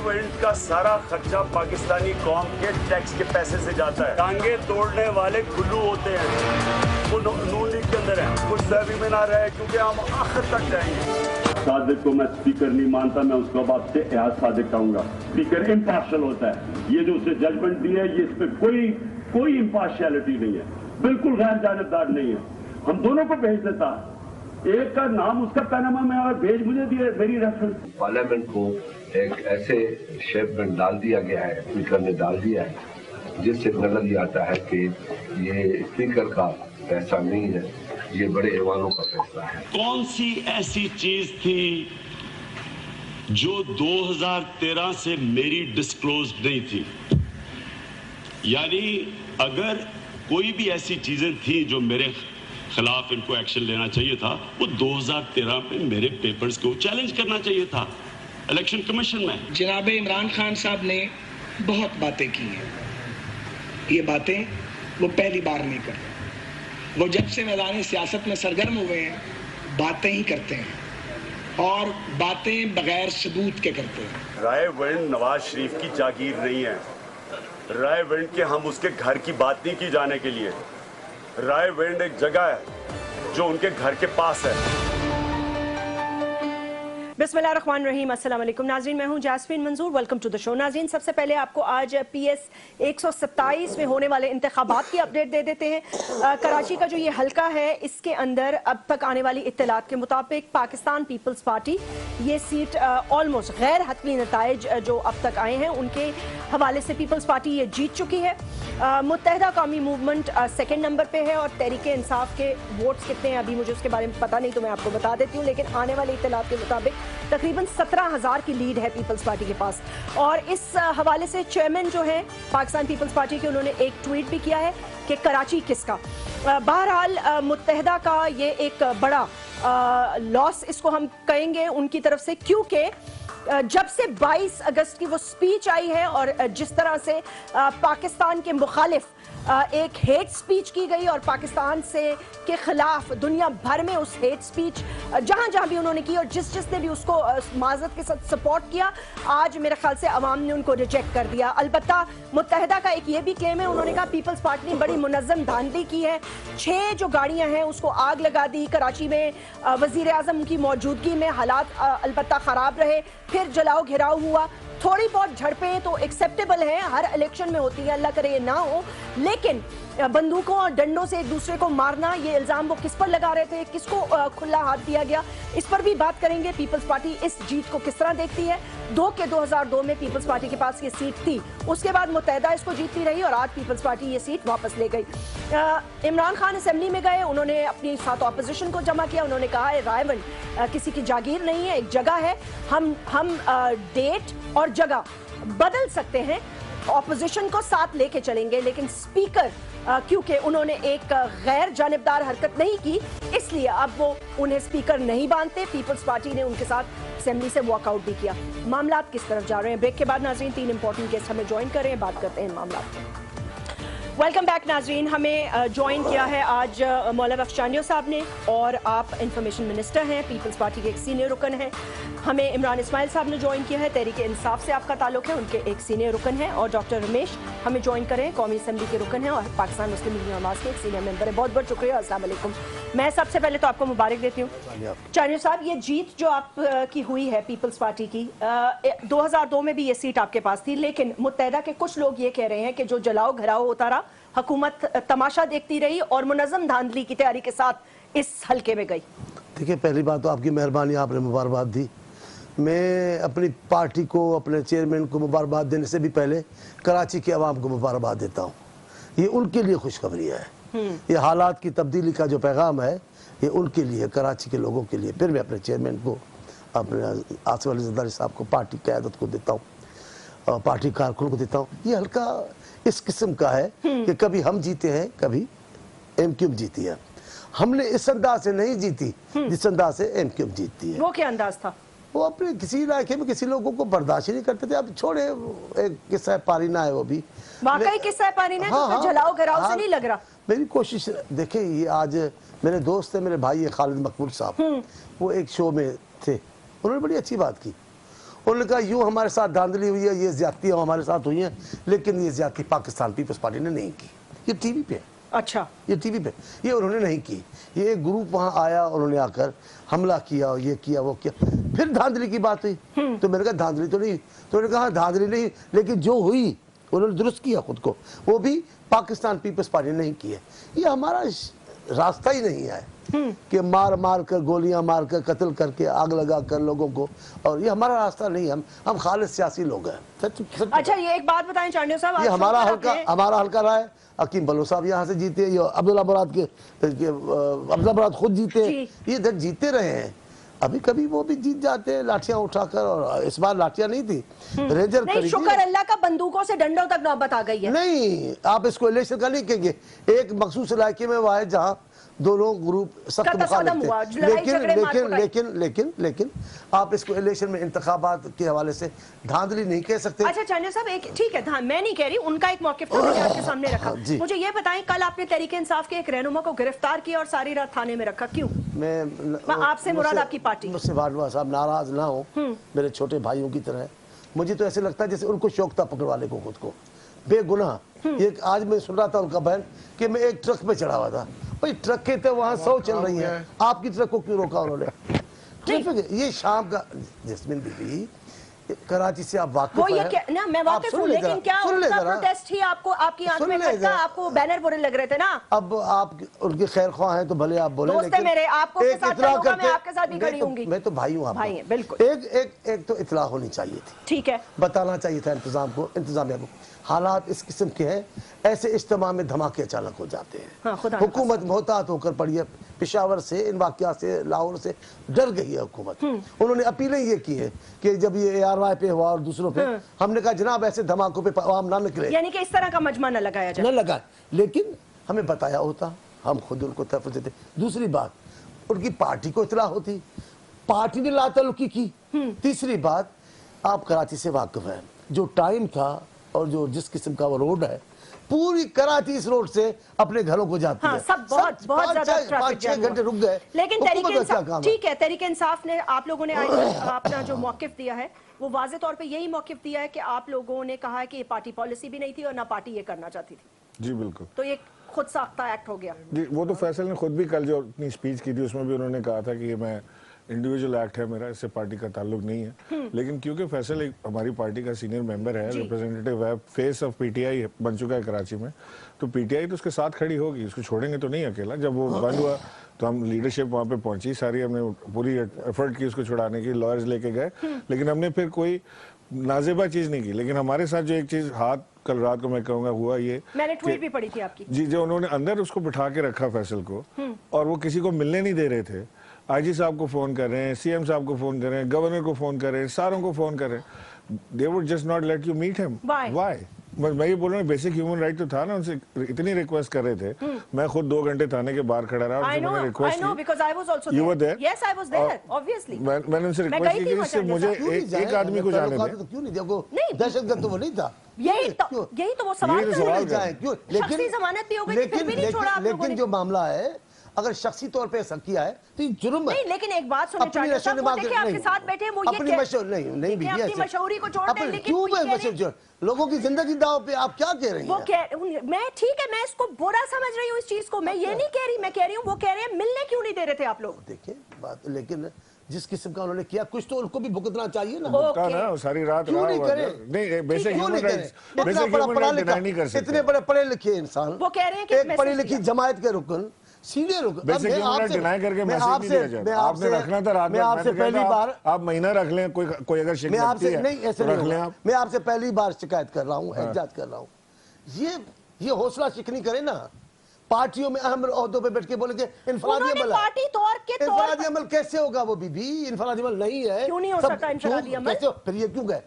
Went का सारा खर्चा पाकिस्तानी कौम के टैक्स के पैसे से जाता है। टांगे तोड़ने वाले गुल्लू होते हैं, वो नून लीग के अंदर है, कुछ सहवी में ना रहे क्योंकि हम आखिर तक जाएंगे। सादिक को मैं स्पीकर नहीं मानता, मैं उसको अब आपसे एहसास सादिक कहूंगा। स्पीकर इम्पार्शियल होता है, ये जो उसने जजमेंट दी है ये इस पे कोई इम्पार्शियलिटी नहीं है, बिल्कुल गैर जानिबदार नहीं है। हम दोनों को भेज देता, एक का नाम उसका पैनामा में और भेज मुझे दिए मेरी रेफरेंस। पार्लियामेंट को एक ऐसे शेप में डाल दिया गया है, स्पीकर ने डाल दिया है, जिससे नजर ये आता है कि ये स्पीकर का फैसला नहीं है, ये बड़े ऐवानों का फैसला है। कौन सी ऐसी चीज थी जो 2013 से मेरी डिस्क्लोज नहीं थी? यानी अगर कोई भी ऐसी चीजें थी जो मेरे खिलाफ इनको एक्शन लेना चाहिए था, वो 2013 में मेरे पेपर्स को चैलेंज करना चाहिए था इलेक्शन कमीशन में। जनाब इमरान खान साहब ने बहुत बातें की हैं, ये बातें वो पहली बार नहीं कर रहे। वो जब से मैदान सियासत में सरगर्म हुए हैं बातें ही करते हैं और बातें बगैर सबूत के करते हैं। रायविंड नवाज शरीफ की जागीर नहीं है, रायविंड के हम उसके घर की बात नहीं की जाने के लिए। रायविंड एक जगह है जो उनके घर के पास है। बिस्मिल्लाहिर्रहमानिर्रहीम, अस्सलाम वालेकुम नाज़रीन, मैं हूं Jasmine Manzoor. Welcome to the show. नाज़रीन, सबसे पहले आपको आज PS 127 में होने वाले इंतखाबात की अपडेट दे देते हैं। कराची का जो ये हल्का है इसके अंदर अब तक आने वाली इत्तलात के मुताबिक पाकिस्तान पीपल्स पार्टी ये सीट ऑलमोस्ट गैर हतमी नताइज जो अब तक आए हैं उनके हवाले से पीपल्स पार्टी ये जीत चुकी है। मुत्तहिदा कौमी मूवमेंट सेकेंड नंबर पे है और तहरीक इंसाफ के वोट्स कितने हैं अभी मुझे उसके बारे में पता नहीं, तो मैं आपको बता देती हूँ। लेकिन आने वाले इत्तलात के मुताबिक तकरीबन 17,000 की लीड है पीपल्स पार्टी के पास। और इस हवाले से चेयरमैन जो है पाकिस्तान पीपल्स पार्टी के, उन्होंने एक ट्वीट भी किया है कि कराची किसका। बहरहाल मुत्तहिदा का ये एक बड़ा लॉस इसको हम कहेंगे उनकी तरफ से, क्योंकि जब से 22 अगस्त की वो स्पीच आई है और जिस तरह से पाकिस्तान के मुखालिफ एक हेट स्पीच की गई और पाकिस्तान से के खिलाफ दुनिया भर में उस हेट स्पीच जहां जहां भी उन्होंने की और जिसने भी उसको माजरत के साथ सपोर्ट किया, आज मेरे ख्याल से अवाम ने उनको रिजेक्ट कर दिया। अलबत्ता मुत्तहिदा का एक ये भी क्लेम है, उन्होंने कहा पीपल्स पार्टी ने बड़ी मुनज़्ज़म धांधली की है, 6 जो गाड़ियां हैं उसको आग लगा दी कराची में, वज़ीर आज़म की मौजूदगी में हालात अलबत्ता ख़राब रहे, फिर जलाओ घिराव हुआ। थोड़ी बहुत झड़पें तो एक्सेप्टेबल है, हर इलेक्शन में होती है, अल्लाह करे ये ना हो, लेकिन बंदूकों और डंडों से एक दूसरे को मारना, ये इल्ज़ाम वो किस पर लगा रहे थे, किसको खुला हाथ दिया गया, इस पर भी बात करेंगे। पीपल्स पार्टी इस जीत को किस तरह देखती है। 2002 में पीपल्स पार्टी के पास ये सीट थी, उसके बाद मुत्तहिदा इसको जीतती रही और आज पीपल्स पार्टी ये सीट वापस ले गई। इमरान खान असेंबली में गए, उन्होंने अपनी साथ ऑपोजिशन को जमा किया, उन्होंने कहा है रायविंड किसी की जागीर नहीं है, एक जगह है, हम डेट और जगह बदल सकते हैं, ऑपोजिशन को साथ लेके चलेंगे, लेकिन स्पीकर क्योंकि उन्होंने एक गैर जानिबदार हरकत नहीं की इसलिए अब वो उन्हें स्पीकर नहीं मानते। पीपल्स पार्टी ने उनके साथ असेंबली से वॉकआउट भी किया। मामलात किस तरफ जा रहे हैं, ब्रेक के बाद नाज़रीन 3 इंपॉर्टेंट गेस्ट हमें ज्वाइन कर रहे हैं, बात करते हैं मामलात पे। वेलकम बैक नाज़रीन, हमें ज्वाइन किया है आज मौला बख्शानियो साहब ने और आप इंफॉर्मेशन मिनिस्टर हैं, पीपल्स पार्टी के एक सीनियर रुकन हैं। हमें इमरान इस्माइल साहब ने ज्वाइन किया है, तहरीक इंसाफ से आपका ताल्लुक है, उनके एक सीनियर रुकन हैं। और डॉक्टर रमेश हमें ज्वाइन करें, कौमी असेंबली के रुकन हैं और पाकिस्तान मुस्लिम लीग नवाज के एक सीनियर मेंबर है। बहुत बहुत शुक्रिया, अस्सलाम वालेकुम। मैं सबसे पहले तो आपको मुबारक देती हूँ चानियो साहब, ये जीत जो आप की हुई है पीपल्स पार्टी की, 2002 में भी ये सीट आपके पास थी, लेकिन मुत्तहिदा के कुछ लोग ये कह रहे हैं कि जो जलाओ घराओ होता रहा, हुकूमत तमाशा देखती रही और मुनज़्ज़म धांधली की तैयारी के साथ इस हल्के में गई। देखिए, पहली बात तो आपकी मेहरबानी, आपने मुबारकबाद दी। मैं अपनी पार्टी को, अपने चेयरमैन को मुबारकबाद देने से भी पहले कराची के अवाम को मुबारकबाद देता हूँ। ये उनके लिए खुशखबरियाँ है, ये हालात की तब्दीली का जो पैगाम है ये उनके लिए, कराची के लोगों के लिए। फिर मैं अपने चेयरमैन को, अपने आसिफ अली जरदारी साहब को, पार्टी क़यादत को देता हूँ, पार्टी कारकुन को देता हूँ। ये हल्का इस किस्म का है कि कभी हम जीते हैं, कभी MQM जीती है। हमने इस अंदाज से नहीं जीती जिस अंदाज से MQM जीतती है। वो क्या अंदाज था? वो अपने किसी इलाके में किसी लोगों को बर्दाश्त नहीं करते थे। अब छोड़े, एक किस्सा पारीना है, वो भी वाकई किस्सा पारीना है, तो जलाओ घराओ से नहीं लग रहा। मेरी कोशिश देखें, ये आज मेरे दोस्त है, मेरे भाई है खालिद मकबूल साहब, वो एक शो में थे, उन्होंने बड़ी अच्छी बात की। उन्होंने कहा यूं हमारे साथ धांधली हुई है, ये ज्यादतियां हमारे साथ हुई हैं, लेकिन ये ज्यादती पाकिस्तान पीपल्स पार्टी ने नहीं की। ये टीवी पे, अच्छा, ये टीवी पे, ये उन्होंने नहीं की। ये एक ग्रुप वहां आया, उन्होंने आकर हमला किया, ये किया वो किया, फिर धांधली की बात हुई। तो मैंने कहा धांधली तो नहीं, तो उन्होंने कहा धांधली नहीं, लेकिन जो हुई उन्होंने दुरुस्त किया खुद को, वो भी पाकिस्तान पीपल्स पार्टी ने नहीं की है। ये हमारा रास्ता ही नहीं है कि मार मार कर, गोलियां मार कर, कत्ल करके, आग लगा कर लोगों को, और ये हमारा रास्ता नहीं। हम खालिद सियासी लोग हैं। अच्छा, ये एक बात बताएं चांडियो साहब, ये हमारा हल्का रहा है। अकीम बलो साहब यहाँ से जीते, ये अब्दुल्ला मुराद खुद जीते, ये इधर जीते रहे हैं। अभी कभी वो भी जीत जाते हैं लाठियां उठाकर, और इस बार लाठियां नहीं थी, रेजर नहीं, शुक्र अल्लाह का बंदूकों से डंडों तक नौबत आ गई है। नहीं, आप इसको इलेक्शन का नहीं कहेंगे। एक मखसूस इलाके में वो है जहाँ दोनों ग्रुप सख्त मुखालिफ थे, लेकिन आप इसको इलेक्शन में इंतखाबात के हवाले से धांधली नहीं कह सकते। अच्छा चांडियो साहब, एक ठीक है, मैं नहीं कह रही, उनका एक मौक़िफ़ था, मैंने आपके सामने रखा। मुझे ये बताएं, कल आपने तहरीक इंसाफ के एक रहनुमा को गिरफ्तार किया और सारी रात थाने में रखा, क्यों? मैं आपसे मुराद आपकी पार्टी। मुझसे बाजवा साहब नाराज ना हो, मेरे छोटे भाइयों की तरह। मुझे तो ऐसे लगता है जैसे उनको शौक था पकड़वाने को खुद को, बेगुनाह। एक आज मैं सुन रहा था उनका बयान कि मैं एक ट्रक पे चढ़ा हुआ था। भाई ट्रक के तो वहां 100 चल रही है, आपकी ट्रक को क्यों रोका उन्होंने? ये शाम का जस्मिन बीबी, कराची से आप वाकिफ हैं ना? मैं वाकिफ हूं, लेकिन क्या उनका प्रोटेस्ट ही आपको, आपकी आंख में खटका, आपको बैनर बुरे लग रहे थे ना? अब आप उनके खैर ख्वाह हैं तो भले आप बोले, दोस्त है मेरे, आपको के साथ रहूंगा, मैं आपके साथ भी खड़ी होंगी। मैं तो भाई हूं, भाई हैं, बिल्कुल। एक तो इत्तला होनी चाहिए थी, ठीक है, बताना चाहिए था इंतजामिया को। हालात इस किस्म के हैं, ऐसे इज्तिमा में धमाके अचानक हो जाते हैं। हुकूमत मोहतात होकर पड़ी है। पेशावर से, इन वाक़यात से, लाहौर से डर गई है हुकूमत। उन्होंने अपीलें ये की है कि जब ये ARY पे हुआ और दूसरों पे, हमने कहा जनाब ऐसे धमाकों पे आवाम ना निकले, यानी कि इस तरह का मजमा न लगाया जाए, न लगाए। लेकिन हमें बताया होता, हम खुद उनको तहफ़्फ़ुज़ देते। दूसरी बात, उनकी पार्टी को इत्तला होती, पार्टी ने लातल्लुकी की। तीसरी बात, आप कराची से वाकिफ हैं, जो टाइम था और जो जिस किस्म का वो रोड है, पूरी कराची इस रोड से अपने घरों को जाती है। सब बहुत ज्यादा ट्रैफिक जैम 5-6 घंटे रुक गए। लेकिन तहरीक इंसाफ, ठीक है, तहरीक इंसाफ ने, आप लोगों ने अपना जो मौक़िफ़ दिया है वो वाज़े तौर पे यही मौक़िफ़ दिया है कि आप लोगों ने कहा है कि ये पार्टी पॉलिसी भी नहीं थी और ना पार्टी ये करना चाहती थी। जी बिल्कुल, तो ये खुद साख्ता एक्ट हो गया। जी, वो तो फैसल ने खुद भी कल जो अपनी स्पीच की थी उसमें भी उन्होंने कहा था कि ये मैं इंडिविजुअल एक्ट है मेरा, इससे पार्टी का ताल्लुक नहीं है। लेकिन क्योंकि फैसल एक हमारी पार्टी का सीनियर मेंबर है, रिप्रेजेंटेटिव है, फेस ऑफ PTI बन चुका है कराची में, तो PTI तो उसके साथ खड़ी होगी, उसको छोड़ेंगे तो नहीं अकेला। जब वो बंद हुआ तो हम लीडरशिप वहाँ पे पहुंची सारी, हमने पूरी एफर्ट की उसको छुड़ाने की, लॉयर्स लेके गए, लेकिन हमने फिर कोई नाजेबा चीज नहीं की। लेकिन हमारे साथ जो एक चीज हाथ कल रात को मैं कहूँगा हुआ ये, मैंने ट्वीट भी पढ़ी थी आपकी, जी, जो उन्होंने अंदर उसको बिठा के रखा फैसल को, और वो किसी को मिलने नहीं दे रहे थे। IG साहब को फोन कर रहे हैं, CM साहब को फोन कर रहे हैं, गवर्नर को फोन कर रहे हैं, सारों को फोन कर रहे हैं। They would just not let you meet him. Why? मैं ये बोल रहा हूँ, बेसिक ह्यूमन राइट तो था ना, उनसे इतनी रिक्वेस्ट कर रहे थे। मैं खुद 2 घंटे थाने के बाहर खड़ा रहा, उनसे मैंने रिक्वेस्ट की। You were there? Yes, I was there, obviously. मैंने उनसे रिक्वेस्ट की कि इससे मुझे एक आदमी को जाने दें। क्यों नहीं, देखो दहशतगर्द तो वो नहीं था। यही तो वो सवाल जाए क्यों, शख्सी ज़मानत भी हो गई, फिर भी नहीं छोड़ा आप लोगों ने। लेकिन जो मामला है, अगर शख्सी तौर पे ऐसा किया है तो ये जुर्म है। नहीं, लेकिन एक बात सुनिए चाचा साहब, वो देखिए आपके साथ बैठे हैं, वो ये अपनी नहीं भी अपनी मशहूरी को छोड़ दें, लेकिन क्यों मैं लोगों की जिंदगी दाव पे आप क्या कह रही हैं? मैं ठीक है, मैं इसको बुरा समझ रही हूँ इस चीज को, मैं ये नहीं कह रही, मैं कह रही हूँ वो कह रहे हैं मिलने क्यों नहीं दे रहे थे आप लोग। देखिए बात, लेकिन जिस किस्म का उन्होंने किया कुछ तो उनको भी भुगतना चाहिए ना। ना सारी रात क्यों नहीं करे? नहीं, बेसिक ह्यूमन राइट्स नहीं कर सकते। इतने बड़े पढ़े लिखे इंसान, वो कह रहे हैं कि एक पढ़ी लिखी जमायत के रुकन, सीनियर रुकन, बेसिक ह्यूमन राइट डिनाई करके मैसेज नहीं दिया जाता। आपने रखना था रात में, आपसे पहली बार आप महीना रख लें, कोई अगर शिकायत आपसे नहीं ऐसे रख लें आप। मैं आपसे पहली बार शिकायत कर रहा हूँ, एहतजाज कर रहा हूँ। ये हौसला शिकनी करे ना, पार्टियों में अहम ओहदों पे बैठ के बोले कि इनफरादी अमल, पार्टी तौर के इनफरादी अमल कैसे होगा? वो बीबी इनफरादी अमल नहीं है, क्यों नहीं हो सकता इनफरादी अमल? फिर ये क्यों गए?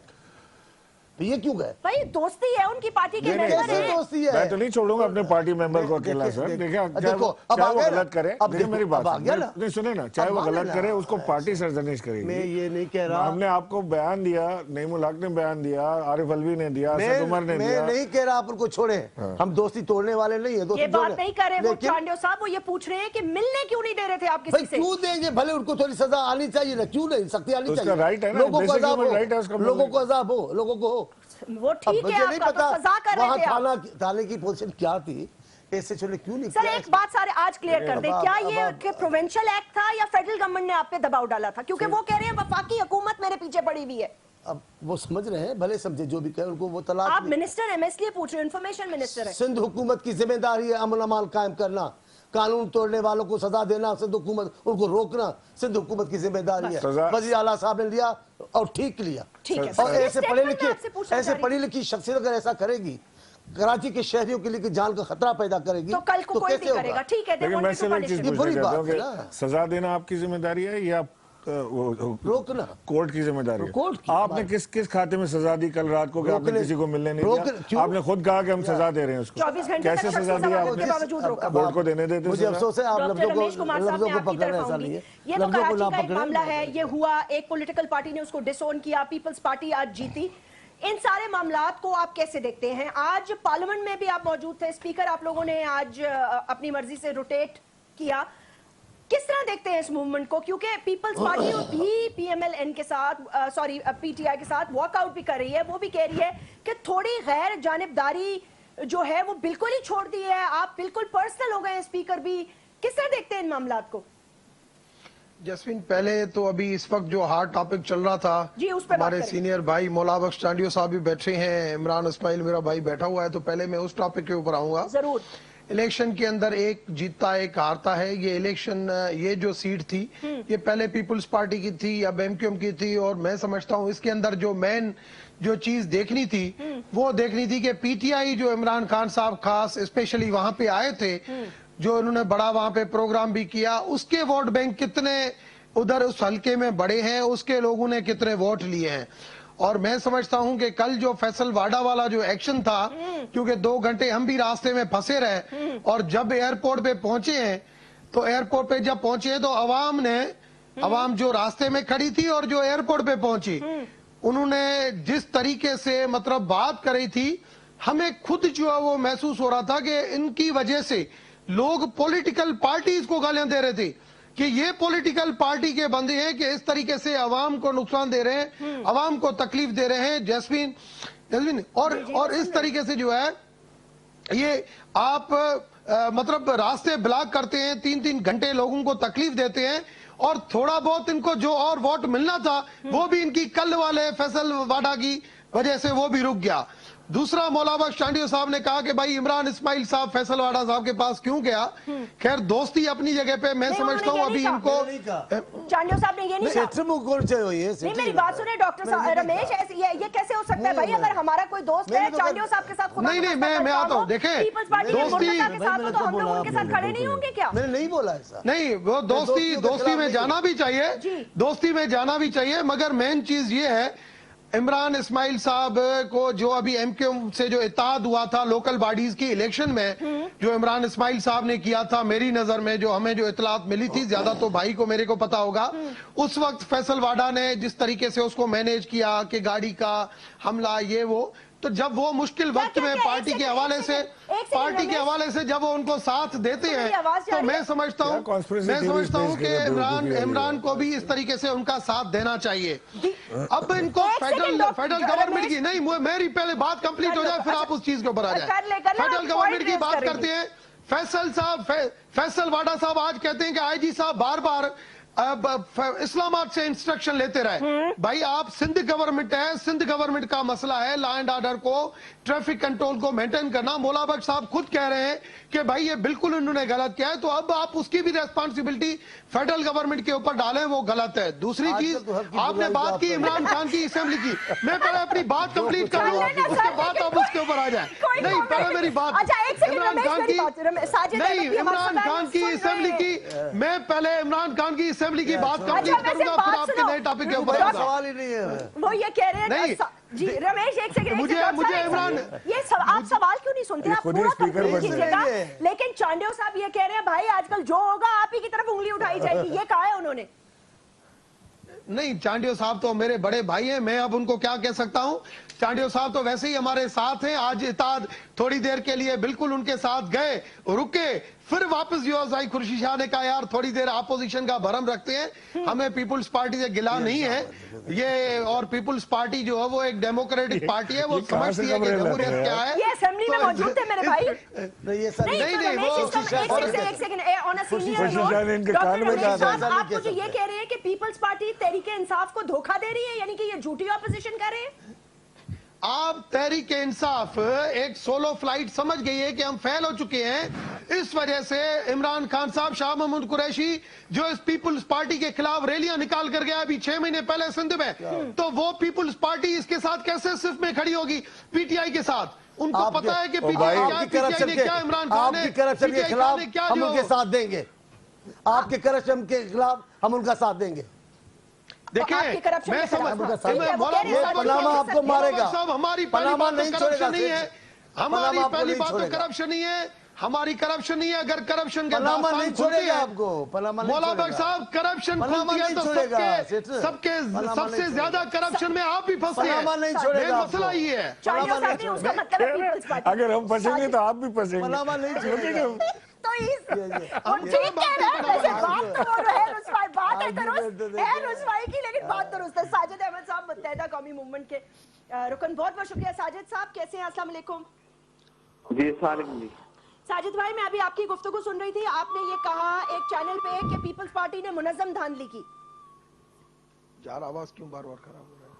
ये क्यों गए? भाई दोस्ती है उनकी पार्टी के मेंबर कैसे हैं। दोस्ती है? मैं तो नहीं छोड़ूंगा अपने पार्टी मेंबर को अकेला सर। देखिए चाहे वो गलत करे, देखिए मेरी बात नहीं सुने ना, चाहे वो गलत करे उसको पार्टी सरजनिश करेगी। मैं ये नहीं कह रहा, हमने आपको बयान दिया, नईमुल हक ने बयान दिया, आरिफ अलवी ने दिया, असद उमर ने दिया। मैं नहीं कह रहा आप उनको छोड़े, हम दोस्ती तोड़ने वाले नहीं है। ये बात नहीं कर रहे वो चांडियो साहब, वो ये पूछ रहे हैं कि मिलने क्यों नहीं दे रहे थे आप किसी से? क्यों देंगे? भले उनको थोड़ी सजा आनी चाहिए ना, क्यों नहीं? सख्ती आनी चाहिए, राइट है ना, लोगों को अजाब हो, लोगों को अजाब हो, लोगों को हो। वो ठीक है, नहीं आपका पता तो सजा कर रहे थे आप। थाने की पोजीशन क्या थी, ऐसे छोड़े क्यों नहीं? सर एक बात सारे आज क्लियर कर दे, क्या ये प्रोविंशियल एक्ट था या फेडरल गवर्नमेंट ने आप पे दबाव डाला था? क्योंकि वो कह रहे हैं वफाकी हुकूमत मेरे पीछे पड़ी हुई है। अब वो समझ रहे हैं, भले समझे जो भी कहे, उनको वो तलाक। आप मिनिस्टर हैं, मैं इसलिए पूछ रही हूँ, इन्फॉर्मेशन मिनिस्टर है। सिंध हुकूमत की जिम्मेदारी है अमन अमान कायम करना, कानून तोड़ने वालों को सजा देना, सिंध हुकूमत उनको रोकना सिंध हुकूमत की जिम्मेदारी है। वज़ीर आला साहब ने लिया और ठीक लिया। और ऐसे पढ़ी लिखी शख्सियत अगर ऐसा करेगी, कराची के शहरियों के लिए जान का खतरा पैदा करेगी, तो कल को कोई भी करेगा। ठीक है, लेकिन मैं सिर्फ एक चीज पूछना चाहता हूं कि सजा देना आपकी जिम्मेदारी है या रोकना कोर्ट की जिम्मेदारी है? कोर्ट की। आपने किस खाते में सजा दी कल रात को कि आपने किसी को मिलने नहीं दिया? आपने खुद कहा कि हम सजा दे रहे हैं उसको, 24 घंटे कैसे सजा दी आपने? कोर्ट को देने देते। मुझे अफसोस है आप डॉक्टर रमेश कुमार साहब मैं आपकी तरफ आऊंगी। ये तो कराची का एक मामला है, ये हुआ, एक पॉलिटिकल पार्टी ने उसको डिसोन किया, पीपल्स पार्टी आज जीती। इन सारे मामलात को आप कैसे देखते हैं? आज पार्लियामेंट में भी आप मौजूद थे, स्पीकर आप लोगों ने आज अपनी मर्जी से रोटेट किया, किस तरह देखते हैं इस मूवमेंट को? क्योंकि पीपल्स पार्टी भी पीएमएलएन के साथ, सॉरी पीटीआई के साथ वॉकआउट भी कर रही है, वो भी कह रही है कि थोड़ी गैर जानिबदारी जो है वो बिल्कुल ही छोड़ दी है, आप बिल्कुल पर्सनल हो गए, स्पीकर भी। किस तरह देखते हैं इन मामलात को? जसवीन, पहले तो अभी इस वक्त जो हार्ड टॉपिक चल रहा था जी, उस पे हमारे सीनियर भाई मौला बख्श चांडियो साहब भी बैठे हैं, इमरान इस्माइल मेरा भाई बैठा हुआ है, तो पहले मैं उस टॉपिक के ऊपर आऊंगा। जरूर। इलेक्शन के अंदर एक जीतता एक हारता है। ये इलेक्शन, ये जो सीट थी ये पहले पीपुल्स पार्टी की थी, अब एमक्यूएम की थी, और मैं समझता हूँ इसके अंदर जो मेन जो चीज देखनी थी वो देखनी थी कि पीटीआई जो इमरान खान साहब खास स्पेशली वहां पे आए थे, जो उन्होंने बड़ा वहां पे प्रोग्राम भी किया, उसके वोट बैंक कितने उधर उस हल्के में बड़े हैं, उसके लोगों ने कितने वोट लिए हैं। और मैं समझता हूं कि कल जो फैसल वाडा वाला जो एक्शन था, क्योंकि 2 घंटे हम भी रास्ते में फंसे रहे, और जब एयरपोर्ट पे पहुंचे हैं तो एयरपोर्ट पे जब पहुंचे तो अवाम जो रास्ते में खड़ी थी और जो एयरपोर्ट पे पहुंची, उन्होंने जिस तरीके से मतलब बात करी थी, हमें खुद जो है वो महसूस हो रहा था कि इनकी वजह से लोग पॉलिटिकल पार्टीज को गालियां दे रहे थे कि ये पॉलिटिकल पार्टी के बंदे हैं कि इस तरीके से अवाम को नुकसान दे रहे हैं, अवाम को तकलीफ दे रहे हैं। जसवीन और इस तरीके से जो है ये आप मतलब रास्ते ब्लॉक करते हैं, 3-3 घंटे लोगों को तकलीफ देते हैं, और थोड़ा बहुत इनको जो और वोट मिलना था वो भी इनकी कल वाले फैसल वाडा की वजह से वो भी रुक गया। दूसरा, मौला बख्श चांडियो साहब ने कहा कि भाई इमरान इस्माइल साहब फैसल वाडा साहब के पास क्यों गया? खैर दोस्ती अपनी जगह पे, मैं समझता हूँ अभी इनको चांडियो साहब ने ये नहीं कहा। नहीं, मेरी बात सुने डॉक्टर रमेश, ये कैसे हो सकता है भाई? अगर हमारा कोई दोस्त है चांडियो साहब के साथ, नहीं मैं आता हूँ, देखें दोस्ती तो हम लोग उनके साथ खड़े नहीं होंगे क्या? मैंने नहीं बोला ऐसा। नहीं, वो दोस्ती में जाना भी चाहिए, दोस्ती में जाना भी चाहिए, मगर मेन चीज ये है इमरान इस्माइल साहब को जो अभी एमक्यूएम से जो इत्तेहाद हुआ था लोकल बॉडीज की इलेक्शन में, जो इमरान इस्माइल साहब ने किया था, मेरी नजर में जो हमें जो इतलात मिली थी, ज्यादा तो भाई को मेरे को पता होगा, उस वक्त फैसल वाडा ने जिस तरीके से उसको मैनेज किया कि गाड़ी का हमला ये वो, तो जब वो मुश्किल वक्त में पार्टी के हवाले से जब वो उनको साथ देते हैं, तो मैं समझता हूँ कि इमरान को भी इस तरीके से उनका साथ देना चाहिए। अब इनको फेडरल गवर्नमेंट की, नहीं मेरी पहले बात कंप्लीट हो जाए फिर आप उस चीज के ऊपर आ जाए। फेडरल गवर्नमेंट की बात करते हैं, फैसल वाडा साहब आज कहते हैं कि आईजी साहब बार बार इस्लामाबाद से इंस्ट्रक्शन लेते रहे। भाई आप सिंध गवर्नमेंट है, सिंध गवर्नमेंट का मसला है लॉ एंड ऑर्डर को, ट्रैफिक कंट्रोल को मेंटेन करना। मौला बख्श साहब खुद कह रहे हैं कि भाई ये बिल्कुल उन्होंने गलत किया है, तो अब आप उसकी भी रेस्पॉन्सिबिलिटी फेडरल गवर्नमेंट के ऊपर डालें, वो गलत है। दूसरी चीज, आपने बात की इमरान खान की असेंबली की, मैं पहले अपनी बात कंप्लीट कर लूं, उसके बाद आप उसके ऊपर आ जाए। नहीं, पहले मेरी बात, इमरान खान की असेंबली की, मैं पहले इमरान खान की असेंबली की बात कंप्लीट करूंगा, फिर आपके नए टॉपिक के ऊपर सवाल ही नहीं है। वो ये कह रहे हैं नहीं, जी रमेश एक सेकंड, मुझे इमरान, ये आप सवाल क्यों नहीं सुनते? आप पूरा कंक्लूड कीजिएगा। लेकिन चांडियो साहब ये कह रहे हैं भाई आजकल जो होगा आप ही की तरफ उंगली उठाई जाएगी, ये कहा है उन्होंने? नहीं, चांडियो साहब तो मेरे बड़े भाई हैं, मैं अब उनको क्या कह सकता हूं। चांडियो साहब तो वैसे ही हमारे साथ हैं। आज इताद थोड़ी देर के लिए बिल्कुल उनके साथ गए, रुके, फिर वापस यूएसआई खुर्शीद शाह ने कहा यार थोड़ी देर अपोजिशन का भरम रखते हैं, हमें पीपुल्स पार्टी से गिला नहीं है ये, और पीपुल्स पार्टी जो है वो एक डेमोक्रेटिक पार्टी है, वो समझती है कि जमहूरियत क्या है। ये असेंबली में मौजूद थे मेरे भाई। आप मुझे ये कह रहे हैं कि पीपल्स पार्टी तहरीके इंसाफ को धोखा दे रही है, यानी कि ये झूठी ऑपोजिशन कर रहे हैं? आप तहरीक इंसाफ एक सोलो फ्लाइट समझ गई है कि हम फेल हो चुके हैं। इस वजह से इमरान खान साहब, शाह महमूद कुरैशी जो इस पीपुल्स पार्टी के खिलाफ रैलियां निकाल कर गया अभी 6 महीने पहले सिंध में, तो वो पीपुल्स पार्टी इसके साथ कैसे सिर्फ में खड़ी होगी पीटीआई के साथ? उनको पता है कि पीटीआई ने क्या, इमरान खान ने करप्शन के खिलाफ हम उनके साथ देंगे, आपके करप्शन के खिलाफ हम उनका साथ देंगे। देखिए मैं पनामा आपको मारेगा, हमारी पनामा नहीं छोड़ेगा नहीं है, हमारी पहली बात तो करप्शन नहीं है, हमारी करप्शन नहीं है। अगर करप्शन के पनामा नहीं छोड़ेगा आपको, पनामा मौला बख्श साहब करप्शन खुलती है तो सबके सबसे ज्यादा करप्शन में आप भी फंसते हैं, मसला ही है। अगर हम फंसेंगे तो आप भी फंसेंगे। पनामा नहीं छोड़ेगा तो ठीक कह रहे हैं, वैसे बात तो वो है रुस्वाई, बात है दुरुस्त है रुस्वाई की, लेकिन बात दुरुस्त है। साजिद अहमद साहब मुत्तहिदा कौमी मूवमेंट के रुकन, बहुत बहुत शुक्रिया। साजिद साहब कैसे हैं? अस्सलाम वालेकुम। जी अस्सलाम। साजिद भाई मैं अभी आपकी गुफ्तगू सुन रही थी, आपने ये कहा एक चैनल पे कि पीपल्स पार्टी ने मुनज़्ज़म धांधली की। यार आवाज क्यों बार बार खराब हो रहा है?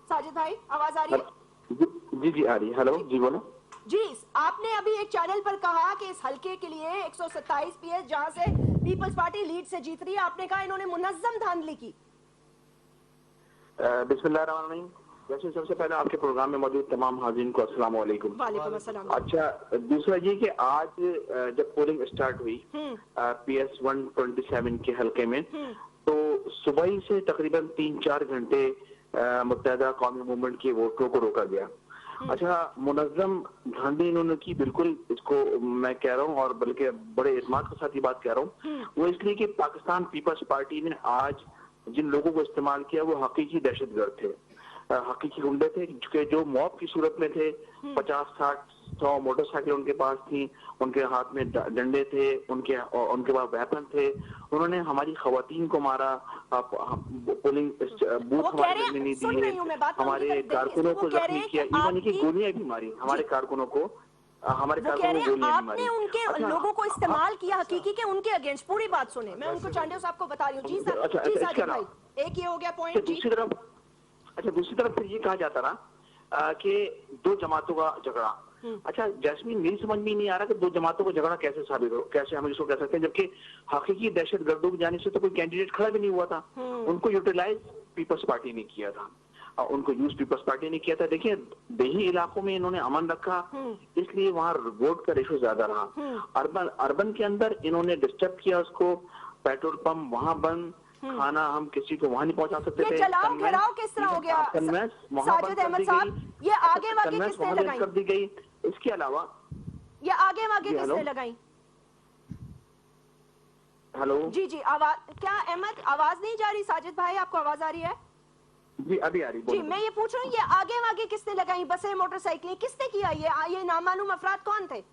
साजिद भाई आवाज आ रही है? जी आ रही है। हेलो जी बोलो। जी आपने अभी एक चैनल पर कहा कि इस हलके के लिए 127 PS जहां से पीपल्स पार्टी लीड से जीत रही है, आपने कहा इन्होंने मुनज़्ज़म धांधली की। बिस्मिल्लाहिर्रहमानिर्रहीम। वैसे सबसे पहले आपके प्रोग्राम में मौजूद तमाम हाज़रीन को अस्सलाम वालेकुम। वालेकुम अस्सलाम। अच्छा, दूसरा ये कि आज जब पोलिंग स्टार्ट हुई PS 127 के हलके में, तो सुबह ही से तकरीबन 3-4 घंटे मुत्तहिदा कौमी मूवमेंट के वोटरों को रोका गया। अच्छा, मुनज़्ज़म धांधली इन्होंने की, बिल्कुल इसको मैं कह रहा हूँ और बल्कि बड़े एतमाद के साथ ये बात कह रहा हूँ, वो इसलिए कि पाकिस्तान पीपल्स पार्टी ने आज जिन लोगों को इस्तेमाल किया वो हकीकी दहशतगर्द थे, हकीकी गुंडे थे जो मौत की सूरत में थे। 50-60-100 मोटरसाइकिल उनके पास थी, उनके हाथ में डंडे थे, उनके पास वेपन थे। उन्होंने हमारी खवातीन को मारा, पोलिंग बूथ हमारे करने नहीं दिए, हमारे कारकुनों को जख्मी किया, इवन की गोलियां भी मारी हमारे कारकुनों को, आपने उनके लोगों को इस्तेमाल किया हकीकी के उनके अगेंस्ट। पूरी बात सुने, मैं उनको चांडियो साहब को बता रही हूँ। जी साजिद भाई, एक ये हो गया पॉइंट। दूसरी तरफ फिर ये कहा जाता ना कि दो जमातों का झगड़ा। अच्छा जैस्मीन, मेरी समझ में नहीं आ रहा कि दो जमातों का झगड़ा कैसे साबित हो, कैसे हम इसको कह सकते हैं, जबकि हकीकी दहशतगर्दों की जाने से तो कोई कैंडिडेट खड़ा भी नहीं हुआ था। उनको यूटिलाइज पीपल्स पार्टी ने किया था, उनको यूज पीपल्स पार्टी ने किया था। देखिए देही इलाकों में इन्होंने अमन रखा, इसलिए वहाँ वोट का रेशो ज्यादा रहा। अर्बन के अंदर इन्होंने डिस्टर्ब किया उसको, पेट्रोल पंप वहाँ बंद, खाना हम किसी को वहाँ नहीं पहुँचा सकते थे। चलाओ घेराव किस तरह हो गया साजिद अहमद साहब? ये आगे वागे किसने लगाई कर दी गई? इसके अलावा ये आगे वागे किसने लगाई? हेलो जी आवाज क्या अहमद, आवाज नहीं जा रही? साजिद भाई आपको आवाज आ रही है? जी अभी आ रही। जी मैं ये पूछ रहा हूँ, ये आगे वागे किसने लगाई? बसें, मोटरसाइकिलें किसने किया? ये नामालूम अफराद कौन थे?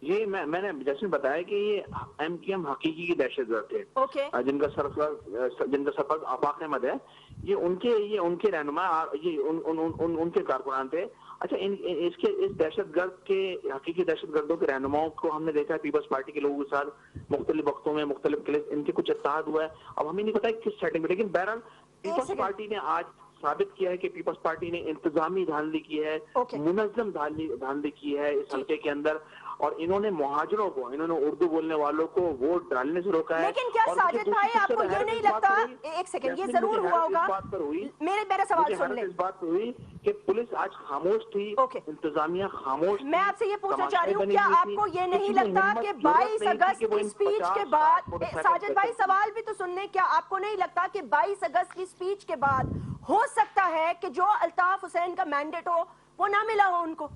ये मैंने जैसे बताया कि ये MKM हकीकी की दहशतगर्द थे, जिनका सरपंच आफाक अहमद है, ये उनके रहनुमा, ये उनके कारकुनान थे। अच्छा इस दहशतगर्द के हकीकी दहशतगर्दों के रहनुमाओं को हमने देखा है पीपल्स पार्टी के लोगों के साथ मुख्तलिफ वक्तों में मुख्तलिफ केस इनके कुछ इत्तेहाद हुआ है। अब हमें नहीं पता किस सेटिंग में, लेकिन बहरहाल पीपल्स पार्टी ने आज साबित किया है कि पीपल्स पार्टी ने इंतजामी धांधली की है, मुनज़्ज़म धांधली की है इस हल्के के अंदर, और इन्होंने मुहाजिरों को, इन्होंने उर्दू बोलने वालों को वोट डालने से रोका है। लेकिन क्या साजिद भाई आपको ये नहीं लगता, एक सेकंड, ये जरूर हुआ होगा, मेरा सवाल सुन ले। इस बात पर हुई कि पुलिस आज खामोश थी, इंतजामिया खामोश। मैं आपसे ये पूछना चाह रही हूँ, क्या आपको ये नहीं लगता कि 22 अगस्त की स्पीच के बाद, साजिद भाई सवाल भी तो सुनने, क्या आपको नहीं लगता कि 22 अगस्त की स्पीच के बाद हो सकता है कि जो अल्ताफ हुसैन का मैंडेट हो वो ना मिला हो उनको?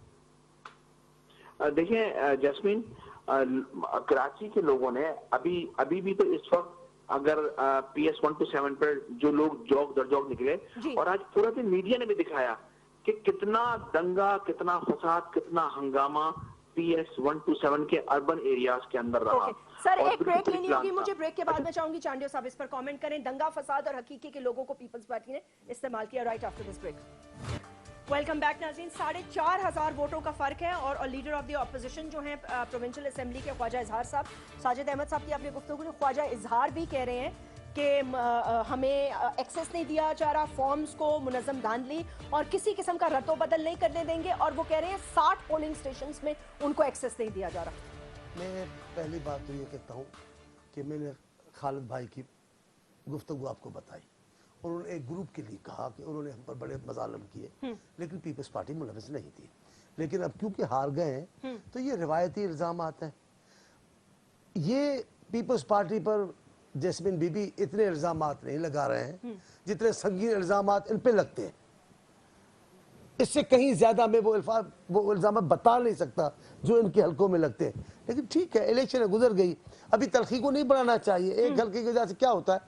देखिए जैस्मीन, कराची के लोगों ने अभी भी तो इस वक्त अगर PS 127 पर जो लोग जौक दर जौक निकले, और आज पूरा दिन मीडिया ने भी दिखाया कि कितना दंगा, कितना फसाद, कितना हंगामा PS 127 के अर्बन एरियाज के अंदर रहा। सर एक ब्रेक लेनी होगी मुझे, ब्रेक के बाद मैं चाहूंगी चांडियो साहब इस पर कमेंट करें। दंगा, फसाद और हकीकी के लोगों को पीपल्स पार्टी ने इस्तेमाल किया। Right after this break. Welcome back नाज़रीन। 4,500 वोटों का फर्क है और लीडर ऑफ द ऑपोजिशन जो है प्रोविंशियल असेंबली के ख्वाजा इजहार साहब, साजिद अहमद साहब की आपने गुफ्तगू, ख्वाजा इजहार भी कह रहे हैं कि हमें एक्सेस नहीं दिया जा रहा फॉर्म्स को, मुनज़्ज़म धांधली और किसी किस्म का रद्दो बदल नहीं करने देंगे, और वो कह रहे हैं 60 पोलिंग स्टेशंस में उनको एक्सेस नहीं दिया जा रहा। मैं पहली बात तो ये कहता हूँ कि मैंने खालिद भाई की गुफ्तगू आपको बताई, उन्होंने एक ग्रुप के लिए कहा कि उन्होंने हम पर बड़े मजालम किए, लेकिन पीपल्स पार्टी मुलविस नहीं थी। लेकिन अब क्योंकि हार गए हैं तो ये रिवायती इल्ज़ाम आते हैं। ये पीपल्स पार्टी पर जैस्मिन बीबी इतने इल्ज़ाम नहीं लगा रहे हैं जितने संगीन इल्ज़ाम इन पे लगते हैं। इससे कहीं ज्यादा मैं वो इल्ज़ाम बता नहीं सकता जो इनके हलकों में लगते हैं। लेकिन ठीक है, इलेक्शन गुजर गई, अभी तलखी को नहीं बढ़ाना चाहिए। एक हल्के की वजह से क्या होता है,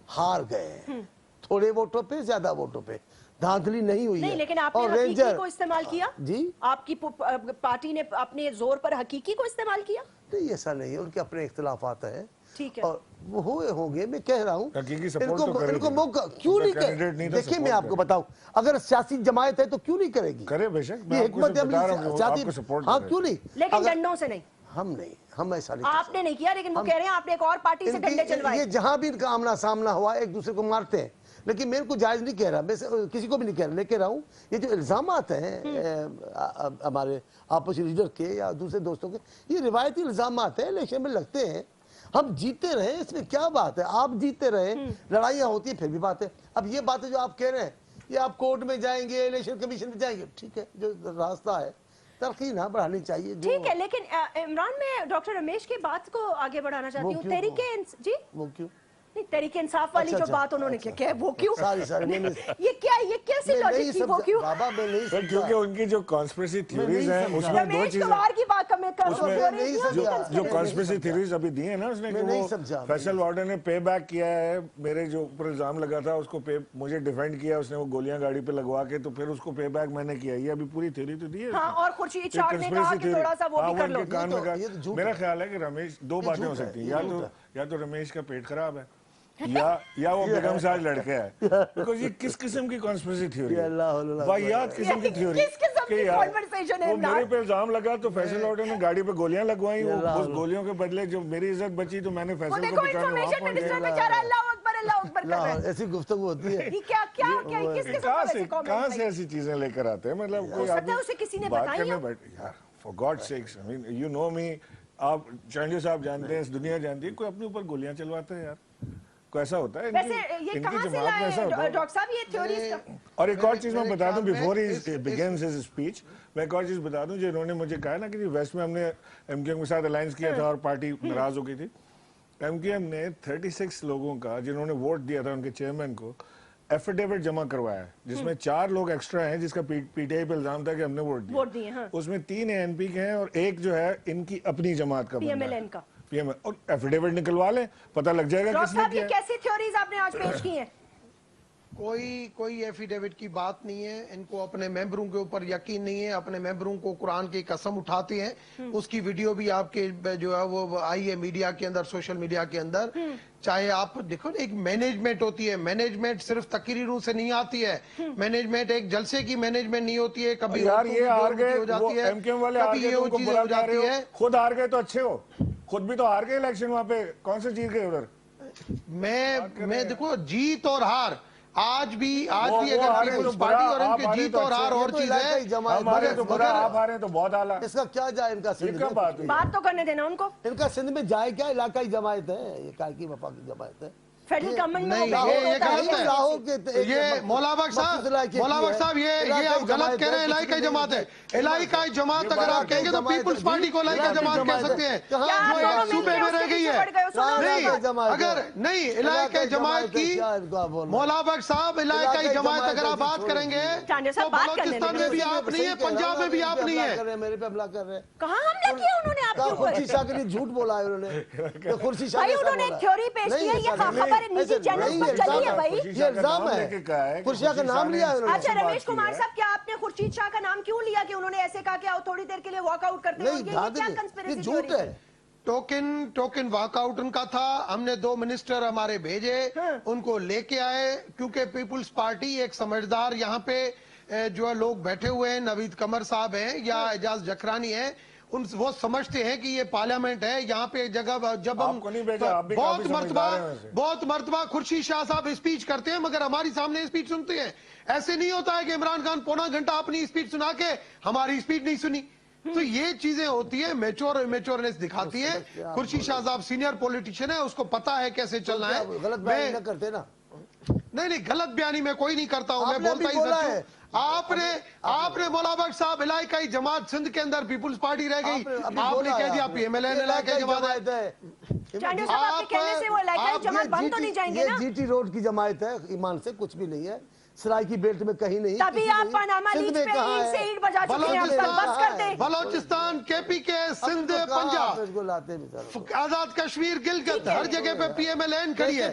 हार गए थोड़े वोटों पे, ज्यादा वोटों पे, धांधली नहीं हुई नहीं, है। लेकिन आपने और हकीकी को इस्तेमाल किया जी, आपकी पार्टी ने अपने जोर पर हकीकी को इस्तेमाल किया। नहीं ऐसा नहीं है, उनके अपने इख्तिलाफात हैं, ठीक है, और वो हुए होंगे। मैं कह रहा हूँ इनको मौका क्यों नहीं करे। देखिए मैं आपको बताऊं, अगर सियासी जमायत है तो क्यों नहीं करेगी, करे बेशक, ये हिकमत अमली हाँ क्यों नहीं, लेकिन डंडों से नहीं। हम ऐसा नहीं, आपने नहीं किया, लेकिन वो कह रहे हैं आपने एक और पार्टी से डंडे चलवाए। ये जहां भी इनका आमना सामना हुआ एक दूसरे को मारते हैं, लेकिन मेरे को जायज नहीं कह रहा, मैं किसी को भी नहीं कह रहा, लेके रहा हूँ ये जो इल्जामात हैं हमारे आपस लीडर के या दूसरे दोस्तों के, ये रिवायती इल्जामात हैं, इलेक्शन में लगते हैं। हम जीते रहे, इसमें क्या बात है, आप जीते रहे, लड़ाइयाँ होती है फिर भी बात है। अब ये बातें जो आप कह रहे हैं, ये आप कोर्ट में जाएंगे, इलेक्शन कमीशन में जाएंगे, ठीक है, जो रास्ता है तरक्की ना बढ़ानी चाहिए। ठीक है, लेकिन इमरान, मैं डॉक्टर रमेश की बात को आगे बढ़ाना चाहती हूँ। तहरीके जी, वो क्यों नहीं, तहरीके इंसाफ वाली जो बात उन्होंने क्या, वो क्यों, ये क्या, ये कैसी लॉजिक थी, वो क्यों? बाबा मैं नहीं समझा, क्योंकि उनकी जो कॉन्स्पिरेसी थ्योरीज हैं उसमें दो चीजें, जो कॉन्स्पिरेसी थ्योरीज अभी दी है ना उसने, कि वो फैसल वार्डन ने पे बैक किया है, मेरे जो ऊपर इल्जाम लगा था उसको पे, मुझे डिफेंड किया उसने, वो गोलियां गाड़ी पे लगवा के, तो फिर उसको पे बैक मैंने किया। ये अभी पूरी थ्योरी तो दी है। और खुर्शीद शाह ने कहा कि थोड़ा सा वो भी कर लो। मेरा ख्याल है कि रमेश, दो बातें हो सकती हैं, या तो रमेश का पेट खराब है या वो बेगम साज लड़के है। बिकॉज़ ये किस किस्म की कॉन्स्पिरेसी थ्योरी है, वाहियात किस्म की थ्योरी कि यार वो मेरे पे इल्जाम लगा तो फैसल वार्डन ने गाड़ी पे गोलियां लगवाई, उस गोलियों के बदले जो मेरी इज्जत बची तो मैंने फैसल को बचाने वहां पहुंच गया। ऐसी गुफ्तगू होती है, कहाँ से ऐसी चीजें लेकर आते हैं, मतलब कोई आदमी बात करने बैठे यार, for God sakes, I mean you know me, आप चांडियो साहब जानते हैं, दुनिया जानती है, कोई अपने ऊपर गोलियां चलवाते हैं यार, कोई ऐसा होता है? वैसे ये कहां से लाए डॉक्टर साहब ये थ्योरीज का? और एक और चीज मैं बता दूं before he begins his speech, मैं एक और चीज बता दूं, जो इन्होंने मुझे कहा ना कि वेस्ट में हमने एमक्यूएम के साथ अलायंस किया था और पार्टी नाराज हो गई थी। एमक्यूएम ने 36 लोगों का जिन्होंने वोट दिया था उनके चेयरमैन को एफिडेविट जमा करवाया है, जिसमें 4 लोग एक्स्ट्रा हैं जिसका पीटीआई पे इल्जाम था कि हमने वोट दिए। हाँ। उसमें 3 एएनपी के हैं और एक जो है इनकी अपनी जमात का पीएमएलएन का, और एफिडेविट निकलवा ले, पता लग जाएगा किसने किया। कैसी थ्योरीज आपने आज पेश की हैं? कोई एफिडेविट की बात नहीं है, इनको अपने मेंबरों के ऊपर यकीन नहीं है, अपने मेंबरों को कुरान की कसम उठाते हैं। उसकी वीडियो भी आपके जो है वो आई है मीडिया के अंदर, सोशल मीडिया के अंदर। चाहे आप देखो, एक मैनेजमेंट होती है, मैनेजमेंट सिर्फ तकरीरों से नहीं आती है, मैनेजमेंट एक जलसे की मैनेजमेंट नहीं होती है। कभी यार ये हार गए हो जाती है, कभी ये वो चीजें हो जाती है। खुद हार गए तो अच्छे हो, खुद भी तो हार गए इलेक्शन, वहां पे कौन से जीत गए उधर? मैं देखो, जीत और हार आज भी अगर पीपल्स पार्टी और इनके जीत और हार और चीज है, हमारे तो बुरा, आप हारे तो बहुत आला। इसका क्या जाए इनका सिंध में, बात तो करने देना उनको। इनका सिंध में जाए क्या, इलाकाई जमायत है, ये काय की वफा की जमायत है। फेडरल गवर्नमेंट में नहीं, ये गलत है। ये मौला बख्श साहब ये आप गलत कह रहे हैं। इलाही जमात है, इलाही जमात अगर आप कहेंगे तो पीपल्स पार्टी को इलाही जमात कह सकते हैं, जो एक सूबे में रह गई है। नहीं, अगर नहीं इलाही जमात की मौला बख्श साहब, इलाही जमात अगर आप बात करेंगे तो बलोचिस्तान में भी आप नहीं है, पंजाब में भी आप नहीं है। मेरे पे हमला कर रहे हैं। कहाँ हमला किया उन्होंने आपके ऊपर? खुर्शी शाह के लिए झूठ बोला है उन्होंने। खुर्शी शाह भाई उन्होंने एक थ्योरी पेश की है, ये खबर निजी चैनल पर चली है भाई। ये इल्जाम है, खुर्शी शाह का नाम लिया है उन्होंने। अच्छा रमेश कुमार साहब, क्या आपने खुर्शीद शाह का नाम क्यों लिया कि उन्होंने ऐसे कहा कि आओ थोड़ी देर के लिए वॉकआउट करते हैं? ये क्या कंस्पिरेसी झूठ है। टोकन वॉकआउट उनका था। हमने 2 मिनिस्टर हमारे भेजे, उनको लेके आए, क्योंकि पीपुल्स पार्टी एक समझदार यहाँ पे जो है लोग बैठे हुए हैं, नवीद कमर साहब हैं या एजाज जखरानी है, वो समझते हैं कि ये पार्लियामेंट है, यहाँ पे जगह जब हम बहुत मर्तबा खुर्शीद शाह साहब स्पीच करते हैं मगर हमारी सामने स्पीच सुनते हैं। ऐसे नहीं होता है कि इमरान खान पौना घंटा अपनी स्पीच सुना के हमारी स्पीच नहीं सुनी। तो ये चीजें होती है, मेच्योरनेस दिखाती है। खुर्शीद शाह साहब सीनियर पॉलिटिशियन है, उसको पता है कैसे चलना है। गलत बयानी न करते ना। नहीं, गलत बयानी मैं कोई नहीं करता हूँ, मैं बोलता ही सच हूँ। आपने मौला बख्श साहब, इलाही जमात सिंध के अंदर पीपुल्स पार्टी रह गई, आपने कह दिया PMLN इलाही जमात है। ये जीटी रोड की जमात है, ईमान से कुछ भी नहीं है, सराय की बेल्ट में कहीं नहीं। तभी आप पनामा लीज पे ईंट से ईंट बजा चुके हैं, बस कर दे। बलोचिस्तान, KPK, सिंध, पंजाब, आजाद कश्मीर, गिलगित, हर जगह पे PMLN खड़ी है।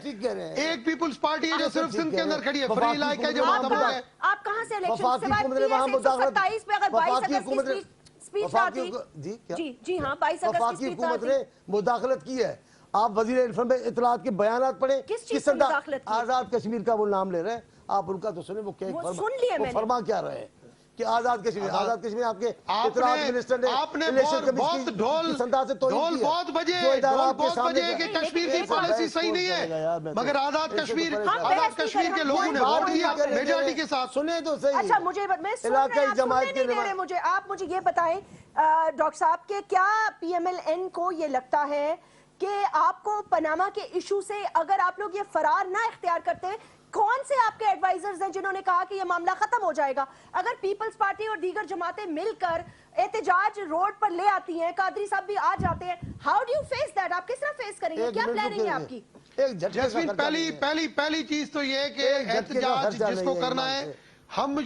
एक पीपुल्स पार्टी है जो सिर्फ सिंध के अंदर खड़ी है, फ्री इलाही का जमात है। आप कहाँ से इलेक्शन से बाद 127 पे अगर 22 अगस्त की स्पीच आती? जी हाँ, 22 अगस्त की स्पीच ने मुदाखलत की है। आप वजीर इरफान में इतलात के बयानात पढ़े, किस चीज से मुदाखलत की? आजाद कश्मीर का वो नाम ले रहे हैं, आप उनका तो सुने, वो फरमा क्या रहे हैं कि आजाद कश्मीर आपके मिनिस्टर ने आपने बहुत ढोल बहुत बजे कि कश्मीर की पॉलिसी सही नहीं है, मगर आजाद कश्मीर के लोगों ने वोट दिया मेजॉरिटी के साथ। सुने तो सही। अच्छा मुझे मुझे आप मुझे ये बताएं डॉक्टर साहब के क्या PMLN को ये लगता है कि आपको पनामा के इशू से अगर आप लोग ये फरार ना इख्तियार करते, कौन से आपके एडवाइजर्स हैं जिन्होंने कहा कि ये मामला खत्म हो जाएगा? अगर पीपल्स पार्टी और दीगर जमातें मिलकर एहतजाज रोड पर ले आती हैं, कादरी साहब भी आ जाते हैं, how do you face that? आप किस तरह फेस करेंगे? क्या प्लानिंग है आपकी? जैस्मीन, पहली चीज तो ये कि एहतजाज जिसको करना है, हम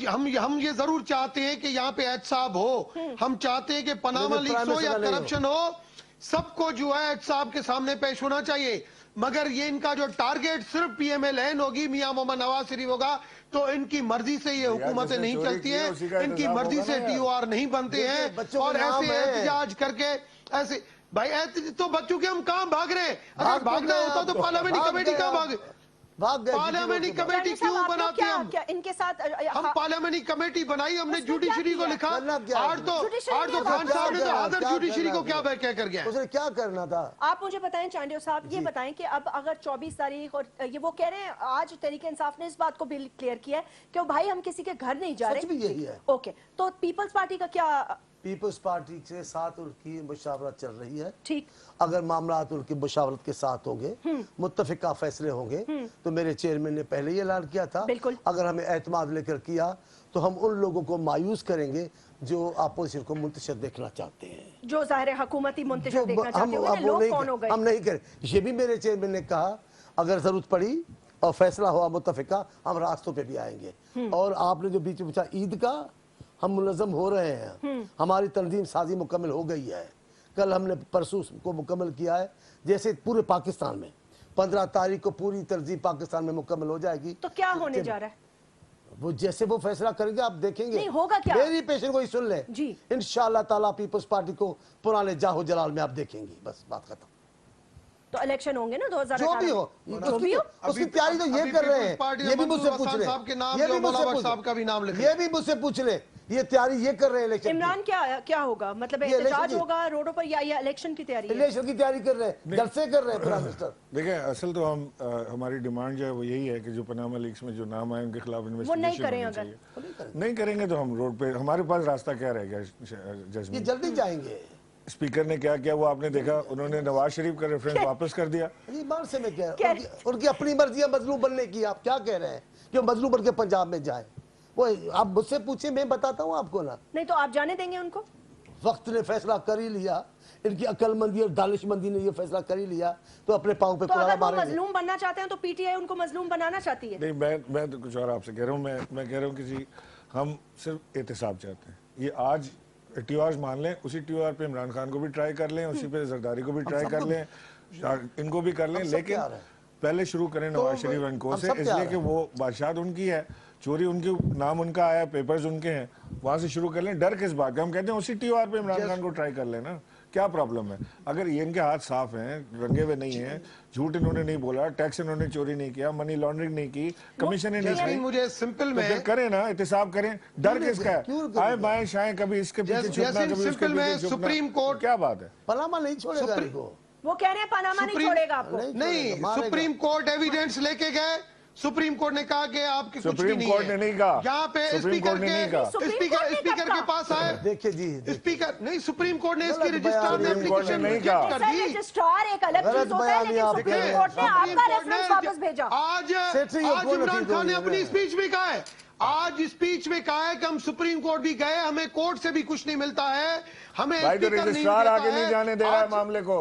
ये जरूर चाहते हैं कि यहाँ पे एहतसाब हो। हम चाहते हैं कि पनामा लीक्स हो या करप्शन हो, सबको जो है साहब के सामने पेश होना चाहिए। मगर ये इनका जो टारगेट सिर्फ PMLN होगी, मियां मोहम्मद नवाज शरीफ होगा, तो इनकी मर्जी से ये हुकूमतें नहीं चलती है, इनकी मर्जी से TOR नहीं बनते हैं। और ऐसे एहतजाज करके ऐसे भाई तो बच्चों के हम कहाँ भाग रहे हैं? अगर भागना होता तो पार्लियामेंट्री कमेटी कहाँ भाग गए? पार्लियामेंट्री कमेटी क्यों बनाते हैं? क्या इनके साथ हम पार्लियामेंट्री कमेटी बनाई, हमने जुडिशरी को लिखा। आज तो खान साहब ने तो अदर जुडिशरी को क्या कह कर गया? उसने क्या करना था? आप मुझे बताएं चांडियो साहब, ये बताएं कि अब अगर 24 तारीख और ये वो कह रहे हैं, आज तहरीक इंसाफ ने इस बात को भी क्लियर किया है कि भाई हम किसी के घर नहीं जा रहे। यही है। ओके, तो पीपल्स पार्टी का क्या? पीपल्स पार्टी के साथ उनकी मुशावरत चल रही है। ठीक, अगर मामलात उनकी मुशावरत के साथ होंगे, मुत्तफिका फैसले होंगे, तो मेरे चेयरमैन ने पहले ही ऐलान किया था, अगर हमें एतमाद लेकर किया तो हम उन लोगों को मायूस करेंगे जो अपोजिशन को मुंतशिर देखना चाहते हैं, जो ज़ाहिर हुकूमती मुंतशिर देखना चाहते हैं। लोग कौन हो गए? हम नहीं करें। ये भी मेरे चेयरमैन ने कहा, अगर जरूरत पड़ी और फैसला हुआ मुत्तफिका, हम रास्तों पे भी आएंगे। और आपने जो बीच पूछा ईद का, हम मुलज़म हो रहे हैं, हमारी तंजीम साजी मुकम्मल हो गई है। कल हमने परसों को मुकम्मल किया है, जैसे पूरे पाकिस्तान में 15 तारीख को पूरी तंजीम पाकिस्तान में मुकम्मल हो जाएगी। तो क्या होने जा रहा है? वो जैसे वो फैसला करेंगे आप देखेंगे। नहीं होगा क्या? मेरी पेशेंट को ही सुन ले जी, इंशाअल्लाह ताला पीपल्स पार्टी को पुराने जाहो जलाल में आप देखेंगे। बस बात खत्म। तो इलेक्शन होंगे ना 2018 जो भी हो, उसकी तैयारी तो ये कर रहे हैं। ये भी मुझसे पूछ ले, ये भी मुझसे पूछ ले, ये तैयारी ये कर रहे हैं इलेक्शन। इमरान क्या होगा? मतलब एहतजाज होगा रोडों पर या इलेक्शन की तैयारी? इलेक्शन की तैयारी कर रहे हैं, जब से कर रहे हैं प्राइम मिनिस्टर। देखिए असल तो हम हमारी डिमांड जो है वो यही है कि जो पनामा लीक्स में जो नाम आए उनके खिलाफ इन्वेस्टिगेशन नहीं करें। अगर नहीं करेंगे तो हम रोड पे, हमारे पास रास्ता क्या रहेगा? ये जल्दी जाएंगे। स्पीकर ने क्या किया वो आपने देखा, उन्होंने नवाज शरीफ का रेफरेंस वापस कर दिया। ये बात से मैं कह रहा हूँ उनकी अपनी मर्जी है मजलूम बनने की। आप क्या कह रहे हैं कि मजलूम बन के पंजाब में जाए? वो आप मुझसे पूछिए, मैं बताता हूँ आपको ना। नहीं तो आप जाने देंगे उनको? वक्त ने फैसला कर ही लिया, इनकी अक्लमंदी और दानिशमंदी ने ये फैसला कर ही लिया, तो अपने पाँव पे तो कुल्हाड़ा अगर वो मारेंगे। मजलूम बनना चाहते हैं तो पीटीआई उनको मजलूम बनाना चाहती है। नहीं, मैं तो कुछ और आपसे कह रहा हूँ। मैं कह रहा हूँ कि हम सिर्फ एहतसाब चाहते हैं। ये आज TORs मान लें, उसी TOR पे इमरान खान को भी ट्राई कर लें, उसी पे जरदारी को भी ट्राई कर लें, इनको भी कर लें, लेकिन पहले शुरू करें नवाज शरीफ एंड को से, इसलिए कि वो बादशाहत उनकी है, चोरी उनकी, नाम उनका आया, पेपर्स उनके हैं, वहां से शुरू कर लें। डर किस बात का? हम कहते हैं उसी TOR पे इमरान खान को ट्राई कर लेना, क्या प्रॉब्लम है? अगर ये इनके हाथ साफ हैं, रंगे हुए नहीं हैं, झूठ इन्होंने नहीं बोला, टैक्स इन्होंने चोरी नहीं किया, मनी लॉन्ड्रिंग नहीं की, कमीशन नहीं की, मुझे सिंपल में तो फिर करें ना, एहतसाब करें। डर किसका है? आए बाएं शाएं, कभी इसके पीछे छुपना, कभी उसके पीछे छुपना। सुप्रीम कोर्ट क्या बात है? पनामा नहीं छोड़ेगा इनको। वो कह रहे हैं पनामा नहीं छोड़ेगा आपको। नहीं, सुप्रीम कोर्ट एविडेंस लेके गए, सुप्रीम कोर्ट ने कहा कि आपके कुछ भी नहीं है। सुप्रीम कोर्ट ने नहीं कहा, यहाँ पे स्पीकर के पास आए, देखिए जी, स्पीकर नहीं, सुप्रीम कोर्ट ने इसकी रजिस्ट्रार ने एप्लीकेशन नहीं कहा। कर दी। रजिस्ट्रार एक अलग चीज होता है, लेकिन सुप्रीम कोर्ट ने आपका रेफरेंस वापस भेजा। आज इमरान खान ने अपनी स्पीच में कहा है, आज स्पीच में कहा है कि हम सुप्रीम कोर्ट भी गए, हमें कोर्ट से भी कुछ नहीं मिलता है, हमें भाई तो रजिस्ट्रार आगे नहीं जाने दे रहा है मामले को।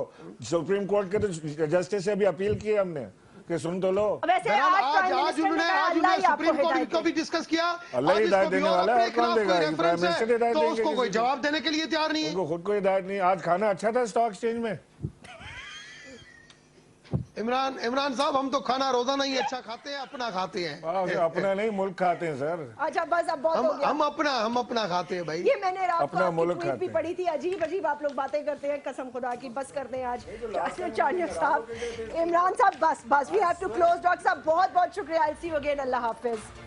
सुप्रीम कोर्ट के तो जस्टिस से भी अपील की हमने कि सुन तो लो। वैसे आज उन्होंने सुप्रीम कोर्ट को भी डिस्कस किया, अल्लाह ही हिदायत देने वाला है, कौन देगा? प्राइम मिनिस्टर हिदायत तो देंगे, उसको कोई जवाब देने के लिए तैयार नहीं है। उनको खुद को हिदायत नहीं। आज खाना अच्छा था स्टॉक एक्सचेंज में। इमरान साहब, हम तो खाना रोजाना ही अच्छा खाते हैं, अपना खाते हैं। अपना नहीं, मुल्क खाते हैं सर। अच्छा बस अब बहुत हो गया। हम अपना खाते हैं भाई। ये मैंने रात अपना को मुल्क आपकी ट्वीट भी खाते पढ़ी थी, अजीब अजीब आप लोग बातें करते हैं, कसम खुदा की। बस कर दें आज चानिया साहब, इमरान साहब, बस we have to close. Doctor साहब बहुत बहुत शुक्रिया। I see you again. अल्लाह हाफिज।